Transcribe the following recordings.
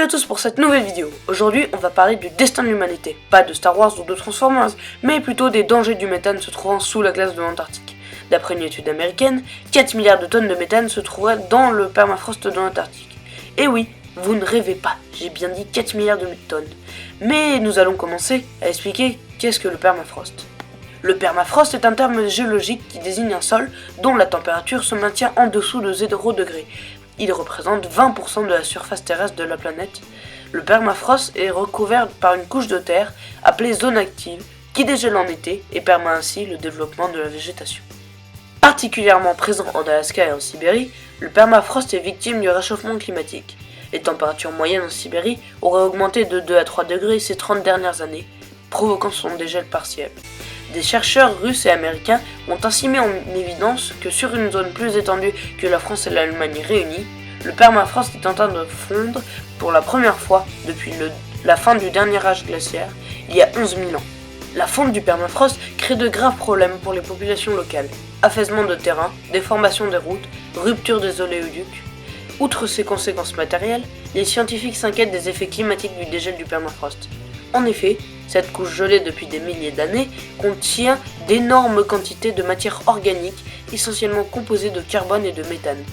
Salut à tous pour cette nouvelle vidéo. Aujourd'hui, on va parler du destin de l'humanité. Pas de Star Wars ou de Transformers, mais plutôt des dangers du méthane se trouvant sous la glace de l'Antarctique. D'après une étude américaine, 4 milliards de tonnes de méthane se trouveraient dans le permafrost de l'Antarctique. Et oui, vous ne rêvez pas, j'ai bien dit 4 milliards de tonnes. Mais nous allons commencer à expliquer qu'est-ce que le permafrost. Le permafrost est un terme géologique qui désigne un sol dont la température se maintient en dessous de 0 degré. Il représente 20% de la surface terrestre de la planète. Le permafrost est recouvert par une couche de terre appelée zone active qui dégèle en été et permet ainsi le développement de la végétation. Particulièrement présent en Alaska et en Sibérie, le permafrost est victime du réchauffement climatique. Les températures moyennes en Sibérie auraient augmenté de 2 à 3 degrés ces 30 dernières années, provoquant son dégel partiel. Des chercheurs russes et américains ont ainsi mis en évidence que sur une zone plus étendue que la France et l'Allemagne réunies, le permafrost est en train de fondre pour la première fois depuis la fin du dernier âge glaciaire, il y a 11 000 ans. La fonte du permafrost crée de graves problèmes pour les populations locales. Affaissement de terrain, déformation des routes, rupture des oléoducs. Outre ces conséquences matérielles, les scientifiques s'inquiètent des effets climatiques du dégel du permafrost. En effet, cette couche gelée depuis des milliers d'années contient d'énormes quantités de matière organique, essentiellement composée de carbone et de méthane.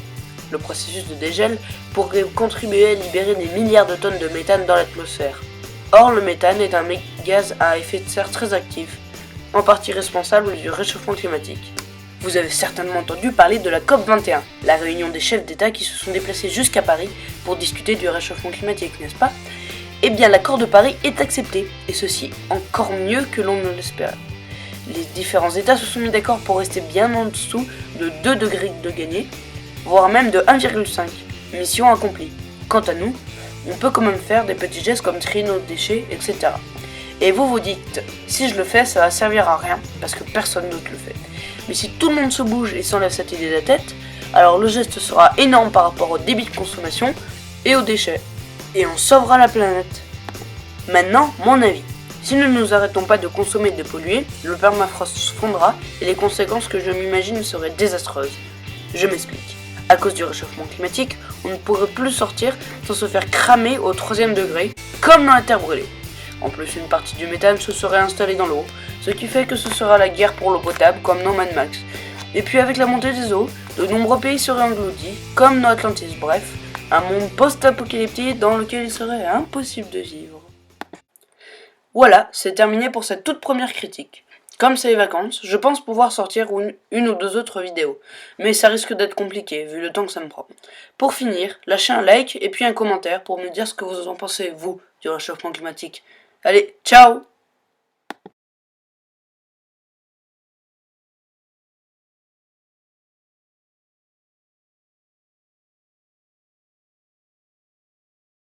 Le processus de dégel pourrait contribuer à libérer des milliards de tonnes de méthane dans l'atmosphère. Or, le méthane est un gaz à effet de serre très actif, en partie responsable du réchauffement climatique. Vous avez certainement entendu parler de la COP21, la réunion des chefs d'État qui se sont déplacés jusqu'à Paris pour discuter du réchauffement climatique, n'est-ce pas ? Eh bien, l'accord de Paris est accepté, et ceci encore mieux que l'on ne l'espérait. Les différents États se sont mis d'accord pour rester bien en dessous de 2 degrés de gagné, voire même de 1,5. Mission accomplie. Quant à nous, on peut quand même faire des petits gestes comme trier nos déchets, etc. Et vous vous dites, si je le fais, ça va servir à rien, parce que personne d'autre le fait. Mais si tout le monde se bouge et s'enlève cette idée de la tête, alors le geste sera énorme par rapport au débit de consommation et aux déchets. Et on sauvera la planète. Maintenant, mon avis. Si nous ne nous arrêtons pas de consommer et de polluer, le permafrost se fondra et les conséquences que je m'imagine seraient désastreuses. Je m'explique. À cause du réchauffement climatique, on ne pourrait plus sortir sans se faire cramer au 3e degré, comme dans la terre brûlée. En plus, une partie du méthane se serait installée dans l'eau, ce qui fait que ce sera la guerre pour l'eau potable, comme dans Mad Max. Et puis avec la montée des eaux, de nombreux pays seraient engloutis, comme dans Atlantis, bref. Un monde post-apocalyptique dans lequel il serait impossible de vivre. Voilà, c'est terminé pour cette toute première critique. Comme c'est les vacances, je pense pouvoir sortir une ou deux autres vidéos, mais ça risque d'être compliqué vu le temps que ça me prend. Pour finir, lâchez un like et puis un commentaire pour me dire ce que vous en pensez, vous, du réchauffement climatique. Allez, ciao!